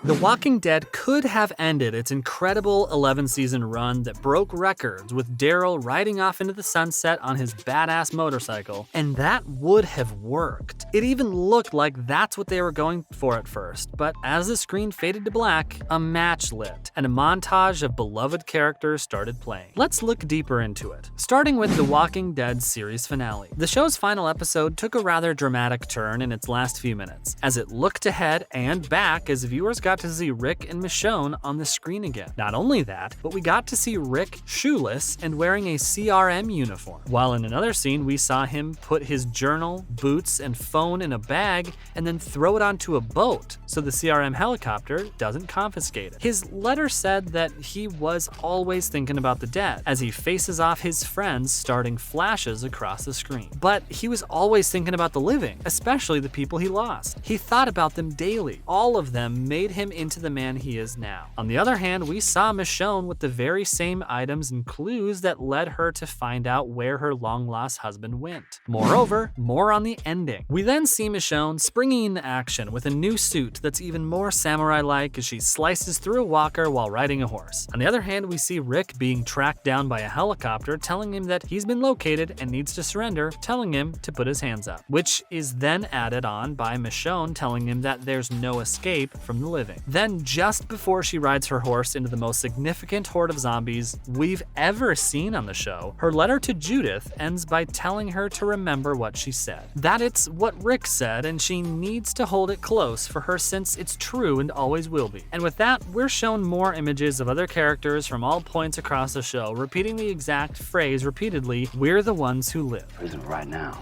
The Walking Dead could have ended its incredible 11-season run that broke records with Daryl riding off into the sunset on his badass motorcycle, and that would have worked. It even looked like that's what they were going for at first, but as the screen faded to black, a match lit, and a montage of beloved characters started playing. Let's look deeper into it, starting with The Walking Dead series finale. The show's final episode took a rather dramatic turn in its last few minutes, as it looked ahead and back as viewers got to see Rick and Michonne on the screen again. Not only that, but we got to see Rick shoeless and wearing a CRM uniform, while in another scene we saw him put his journal, boots, and phone in a bag and then throw it onto a boat so the CRM helicopter doesn't confiscate it. His letter said that he was always thinking about the dead as he faces off his friends, starting flashes across the screen. But he was always thinking about the living, especially the people he lost. He thought about them daily. All of them made him into the man he is now. On the other hand, we saw Michonne with the very same items and clues that led her to find out where her long-lost husband went. Moreover, more on the ending. We then see Michonne springing into action with a new suit that's even more samurai-like as she slices through a walker while riding a horse. On the other hand, we see Rick being tracked down by a helicopter telling him that he's been located and needs to surrender, telling him to put his hands up, which is then added on by Michonne telling him that there's no escape from the living. Then, just before she rides her horse into the most significant horde of zombies we've ever seen on the show, her letter to Judith ends by telling her to remember what she said. That it's what Rick said and she needs to hold it close for her since it's true and always will be. And with that, we're shown more images of other characters from all points across the show repeating the exact phrase repeatedly, "We're the ones who live." Prison right now.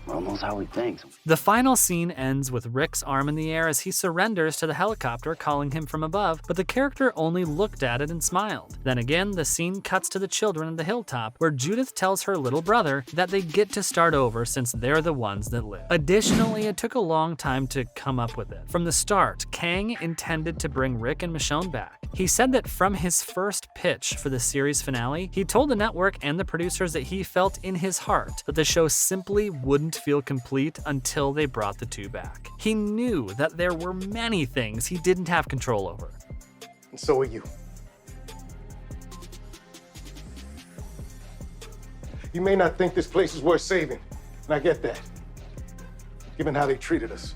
We're almost how we think. The final scene ends with Rick's arm in the air as he surrenders to the helicopter calling him from above, but the character only looked at it and smiled. Then again, the scene cuts to the children at the hilltop, where Judith tells her little brother that they get to start over since they're the ones that live. Additionally, it took a long time to come up with it. From the start, Kang intended to bring Rick and Michonne back. He said that from his first pitch for the series finale, he told the network and the producers that he felt in his heart that the show simply wouldn't feel complete until they brought the two back. He knew that there were many things he didn't have control over. And so are you. You may not think this place is worth saving, and I get that, given how they treated us.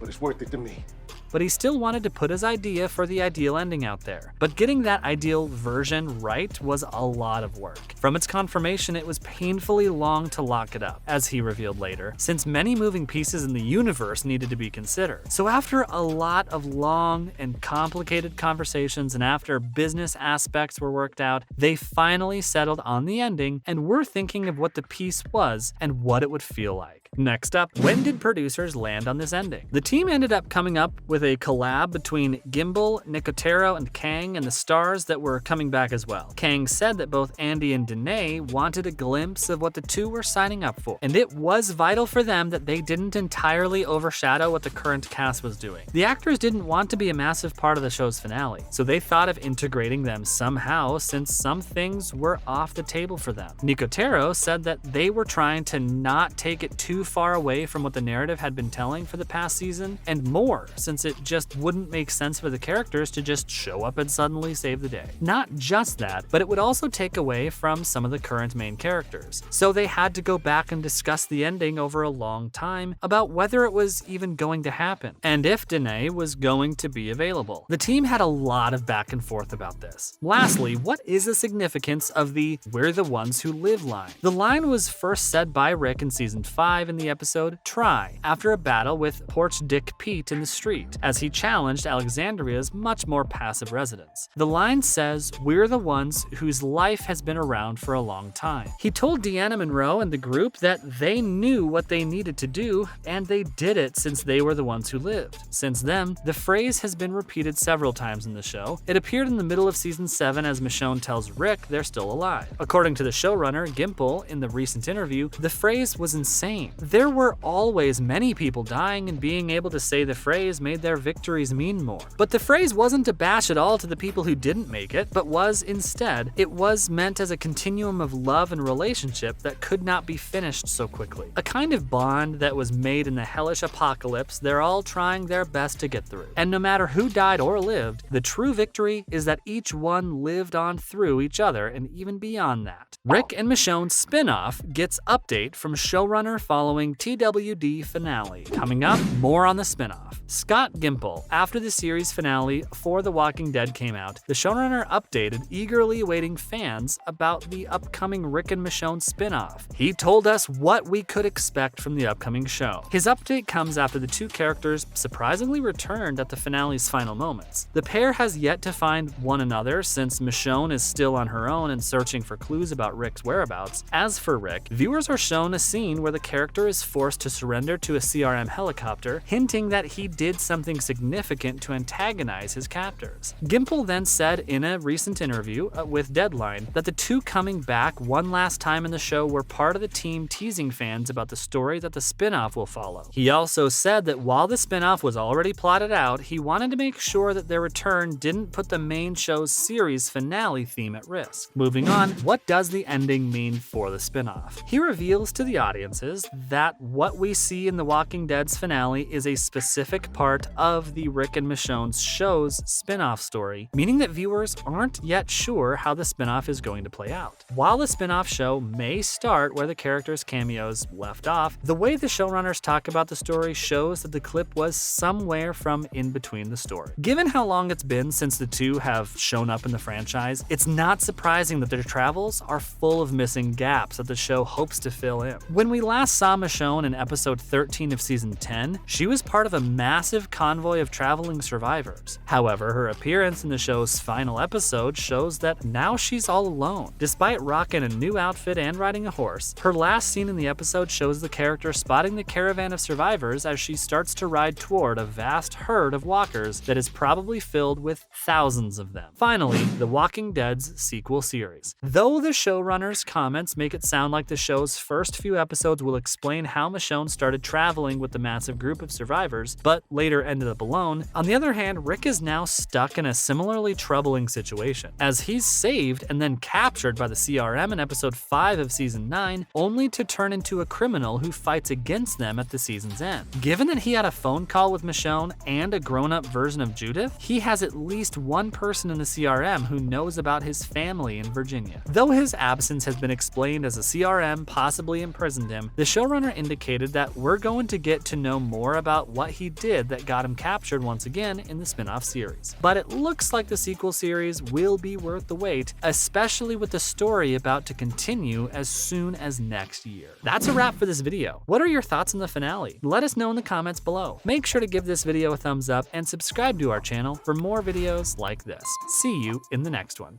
But it's worth it to me. But he still wanted to put his idea for the ideal ending out there. But getting that ideal version right was a lot of work. From its confirmation, it was painfully long to lock it up, as he revealed later, since many moving pieces in the universe needed to be considered. So after a lot of long and complicated conversations and after business aspects were worked out, they finally settled on the ending and were thinking of what the piece was and what it would feel like. Next up, when did producers land on this ending? The team ended up coming up with a collab between Gimbal, Nicotero, and Kang and the stars that were coming back as well. Kang said that both Andy and Danai wanted a glimpse of what the two were signing up for, and it was vital for them that they didn't entirely overshadow what the current cast was doing. The actors didn't want to be a massive part of the show's finale, so they thought of integrating them somehow since some things were off the table for them. Nicotero said that they were trying to not take it too far away from what the narrative had been telling for the past season, and more, since it just wouldn't make sense for the characters to just show up and suddenly save the day. Not just that, but it would also take away from some of the current main characters. So they had to go back and discuss the ending over a long time about whether it was even going to happen, and if Danai was going to be available. The team had a lot of back and forth about this. Lastly, what is the significance of the "We're the ones who live" line? The line was first said by Rick in season 5 in the episode Try, after a battle with Porch Dick Pete in the street, as he challenged Alexandria's much more passive residents. The line says, "We're the ones whose life has been around for a long time." He told Deanna Monroe and the group that they knew what they needed to do, and they did it since they were the ones who lived. Since then, the phrase has been repeated several times in the show. It appeared in the middle of season 7 as Michonne tells Rick they're still alive. According to the showrunner, Gimple, in the recent interview, the phrase was insane. There were always many people dying, and being able to say the phrase made their victories mean more. But the phrase wasn't a bash at all to the people who didn't make it, but was instead, it was meant as a continuum of love and relationship that could not be finished so quickly. A kind of bond that was made in the hellish apocalypse they're all trying their best to get through. And no matter who died or lived, the true victory is that each one lived on through each other and even beyond that. Rick and Michonne's spin-off gets update from showrunner following TWD finale. Coming up, more on the spin-off. Scott Gimple. After the series finale for The Walking Dead came out, the showrunner updated eagerly awaiting fans about the upcoming Rick and Michonne spin-off. He told us what we could expect from the upcoming show. His update comes after the two characters surprisingly returned at the finale's final moments. The pair has yet to find one another since Michonne is still on her own and searching for clues about Rick's whereabouts. As for Rick, viewers are shown a scene where the character is forced to surrender to a CRM helicopter, hinting that he did something significant to antagonize his captors. Gimple then said in a recent interview with Deadline that the two coming back one last time in the show were part of the team teasing fans about the story that the spin-off will follow. He also said that while the spin-off was already plotted out, he wanted to make sure that their return didn't put the main show's series finale theme at risk. Moving on, what does the ending mean for the spin-off? He reveals to the audiences that what we see in The Walking Dead's finale is a specific part of the Rick and Michonne's show's spin-off story, meaning that viewers aren't yet sure how the spin-off is going to play out. While the spin-off show may start where the characters' cameos left off, the way the showrunners talk about the story shows that the clip was somewhere from in between the story. Given how long it's been since the two have shown up in the franchise, it's not surprising that their travels are full of missing gaps that the show hopes to fill in. When we last saw Michonne in episode 13 of season 10, she was part of a massive convoy of traveling survivors. However, her appearance in the show's final episode shows that now she's all alone. Despite rocking a new outfit and riding a horse, her last scene in the episode shows the character spotting the caravan of survivors as she starts to ride toward a vast herd of walkers that is probably filled with thousands of them. Finally, The Walking Dead's sequel series. Though the showrunners' comments make it sound like the show's first few episodes will explain how Michonne started traveling with the massive group of survivors, but later ended up alone, on the other hand, Rick is now stuck in a similarly troubling situation, as he's saved and then captured by the CRM in episode 5 of season 9, only to turn into a criminal who fights against them at the season's end. Given that he had a phone call with Michonne and a grown-up version of Judith, he has at least one person in the CRM who knows about his family in Virginia. Though his absence has been explained as a CRM possibly imprisoned him, the showrunner indicated that we're going to get to know more about what he did that got him captured once again in the spin-off series. But it looks like the sequel series will be worth the wait, especially with the story about to continue as soon as next year. That's a wrap for this video. What are your thoughts on the finale? Let us know in the comments below. Make sure to give this video a thumbs up and subscribe to our channel for more videos like this. See you in the next one.